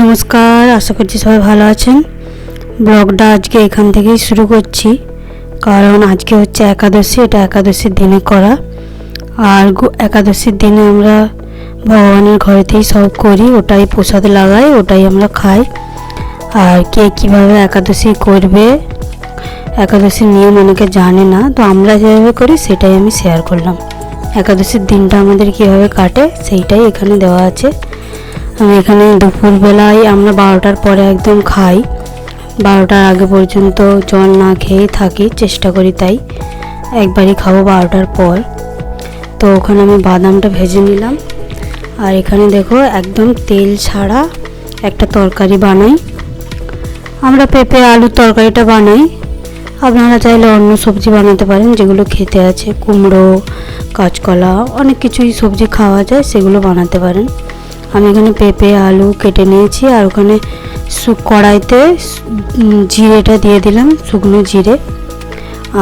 নমস্কার, আশা করছি সবাই ভালো আছেন। ব্লগটা আজকে এখান থেকেই শুরু করছি, কারণ আজকে হচ্ছে একাদশী। এটা একাদশীর দিনে করা, আর একাদশীর দিনে আমরা ভগবানের ঘরেতেই সব করি, ওটাই প্রসাদ লাগাই, ওটাই আমরা খাই। আর কে কীভাবে একাদশী করবে, একাদশীর নিয়ম অনেকে জানে না, তো আমরা যেভাবে করি সেটাই আমি শেয়ার করলাম। একাদশীর দিনটা আমাদের কীভাবে কাটে সেইটাই এখানে দেওয়া আছে। আমি এখানে দুপুরবেলায় আমরা 12টার পরে একদম খাই, 12টার আগে পর্যন্ত জল না খেয়েই থাকি, চেষ্টা করি তাই। একবারই খাবো 12টার পর। তো ওখানে আমি বাদামটা ভেজে নিলাম, আর এখানে দেখো একদম তেল ছাড়া একটা তরকারি বানাই। আমরা পেঁপে আলুর তরকারিটা বানাই, আপনারা চাইলে অন্য সবজি বানাতে পারেন, যেগুলো খেতে আছে, কুমড়ো, কাঁচকলা, অনেক কিছুই সবজি খাওয়া যায়, সেগুলো বানাতে পারেন। আমি এখানে পেঁপে আলু কেটে নিয়েছি, আর ওখানে কড়াইতে জিরেটা দিয়ে দিলাম, শুকনো জিরে।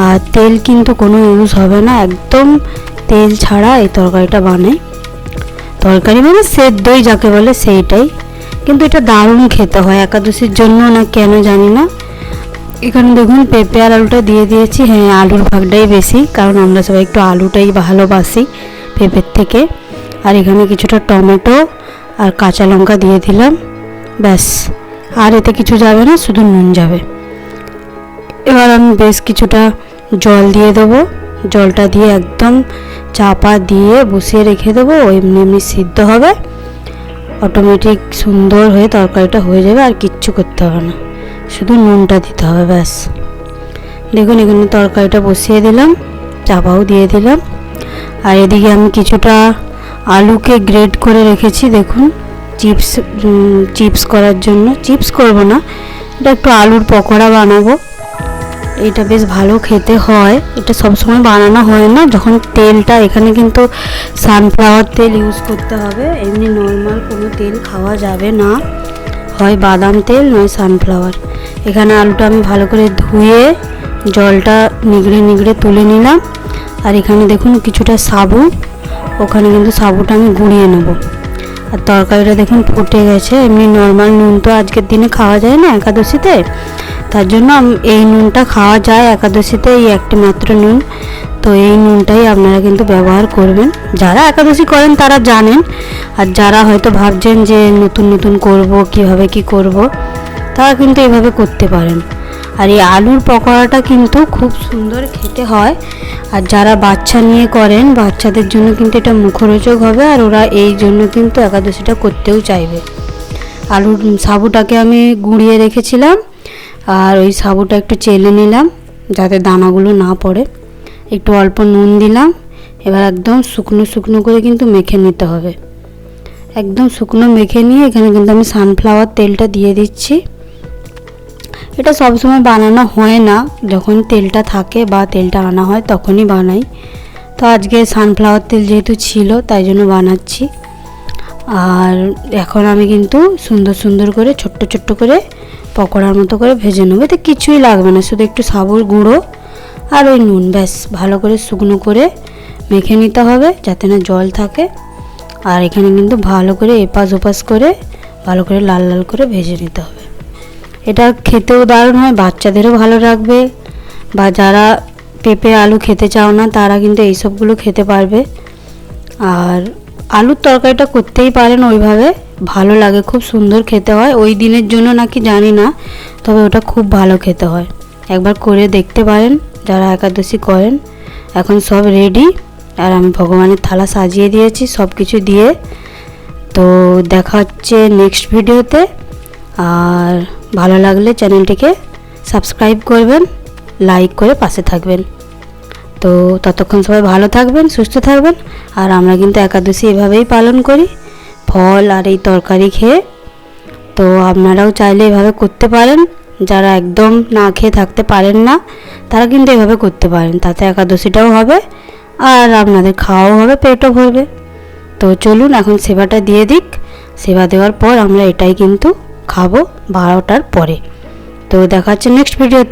আর তেল কিন্তু কোনো ইউজ হবে না, একদম তেল ছাড়া এই তরকারিটা বানাই। তরকারি মানে সেদ্ধই যাকে বলে সেইটাই, কিন্তু এটা দারুণ খেতে হয় একাদশীর জন্য, না কেন জানি না। এখানে দেখুন পেঁপে আর আলুটা দিয়ে দিয়েছি। হ্যাঁ, আলুর ভাগটাই বেশি, কারণ আমরা সবাই একটু আলুটাই ভালোবাসি পেঁপের থেকে। আর এখানে কিছুটা টমেটো আর কাঁচা লঙ্কা দিয়ে দিলাম, ব্যাস। আর এতে কিছু যাবে না, শুধু নুন যাবে। এবার আমি বেশ কিছুটা জল দিয়ে দেবো, জলটা দিয়ে একদম চাপা দিয়ে বসিয়ে রেখে দেবো, এমনি এমনি সিদ্ধ হবে, অটোমেটিক সুন্দর হয়ে তরকারিটা হয়ে যাবে। আর কিচ্ছু করতে হবে না, শুধু নুনটা দিতে হবে, ব্যাস। দেখুন এখানে তরকারিটা বসিয়ে দিলাম, চাপাও দিয়ে দিলাম। আর এদিকে আমি কিছুটা আলুকে গ্রেড করে রেখেছি, দেখুন চিপস করার জন্য। চিপস করব না, এটা একটু আলুর পকোড়া বানাবো। এটা বেশ ভালো খেতে হয়, এটা সবসময় বানানো হয় না। যখন তেলটা, এখানে কিন্তু সানফ্লাওয়ার তেল ইউজ করতে হবে, এমনি নর্মাল কোনো তেল খাওয়া যাবে না, হয় বাদাম তেল নয় সানফ্লাওয়ার। এখানে আলুটা আমি ভালো করে ধুয়ে জলটা নিগড়ে নিগড়ে তুলে নিলাম। আর এখানে দেখুন কিছুটা সাবু, ওখানে কিন্তু সাবুটা আমি গুঁড়িয়ে নেব। আর তরকারিটা দেখুন ফুটে গেছে। এমনি নর্মাল নুন তো আজকের দিনে খাওয়া যায় না একাদশীতে, তার জন্য এই নুনটা খাওয়া যায় একাদশীতে, এই একটি মাত্র নুন। তো এই নুনটাই আপনারা কিন্তু ব্যবহার করবেন, যারা একাদশী করেন তারা জানেন। আর যারা হয়তো ভাবছেন যে নতুন নতুন করব, কিভাবে কি করব, তারা কিন্তু এইভাবে করতে পারেন। আর এই আলুর পকোড়াটা কিন্তু খুব সুন্দর খেতে হয়। আর যারা বাচ্চা নিয়ে করেন, বাচ্চাদের জন্য কিন্তু এটা মুখরোচক হবে, আর ওরা এই জন্য কিন্তু একাদশীটা করতেও চাইবে। আলুর সাবুটাকে আমি গুঁড়িয়ে রেখেছিলাম, আর ওই সাবুটা একটু চেলে নিলাম যাতে দানাগুলো না পড়ে। একটু অল্প নুন দিলাম। এবার একদম শুকনো শুকনো করে কিন্তু মেখে নিতে হবে, একদম শুকনো মেখে নিয়ে এখানে কিন্তু আমি সানফ্লাওয়ার তেলটা দিয়ে দিচ্ছি। এটা সবসময় বানানো হয় না, যখন তেলটা থাকে বা তেলটা আনা হয় তখনই বানাই। তো আজকে সানফ্লাওয়ার তেল যেহেতু ছিল তাই জন্য বানাচ্ছি। আর এখন আমি কিন্তু সুন্দর সুন্দর করে ছোট্ট ছোট্ট করে পকোড়ার মতো করে ভেজে নেবো। এতে কিছুই লাগবে না, শুধু একটু সাবুর গুঁড়ো আর ওই নুন, ব্যাস। ভালো করে শুকনো করে মেখে নিতে হবে যাতে না জল থাকে। আর এখানে কিন্তু ভালো করে এপাশ ওপাশ করে ভালো করে লাল লাল করে ভেজে নিতে হবে। এটা খেতেও দারুণ হয়, বাচ্চাদেরও ভালো লাগবে, বা যারা পেঁপে আলু খেতে চাও না তারা কিন্তু এইসবগুলো খেতে পারবে। আর আলুর তরকারিটা করতেই পারেন ওইভাবে, ভালো লাগে, খুব সুন্দর খেতে হয়। ওই দিনের জন্য নাকি জানি না, তবে ওটা খুব ভালো খেতে হয়। একবার করে দেখতে পারেন যারা একাদশী করেন। এখন সব রেডি, আর আমি ভগবানের থালা সাজিয়ে দিয়েছি সব কিছু দিয়ে। তো দেখা হচ্ছে নেক্সট ভিডিওতে। আর ভালো লাগলে চ্যানেলটিকে সাবস্ক্রাইব করবেন, লাইক করে পাশে থাকবেন। তো ততক্ষণ সবাই ভালো থাকবেন, সুস্থ থাকবেন। আর আমরা কিন্তু একাদশী এভাবেই পালন করি, ফল আর এই তরকারি খেয়ে। তো আপনারাও চাইলে এভাবে করতে পারেন, যারা একদম না খেয়ে থাকতে পারেন না তারা কিন্তু এভাবে করতে পারেন, তাতে একাদশীটাও হবে আর আপনাদের খাওয়াও হবে, পেটও ভরবে। তো চলুন এখন সেবাটা দিয়ে দিক। সেবা দেওয়ার পর আমরা এটাই কিন্তু খাবো 12টার পরে। তো দেখা হচ্ছে নেক্সট ভিডিওতে।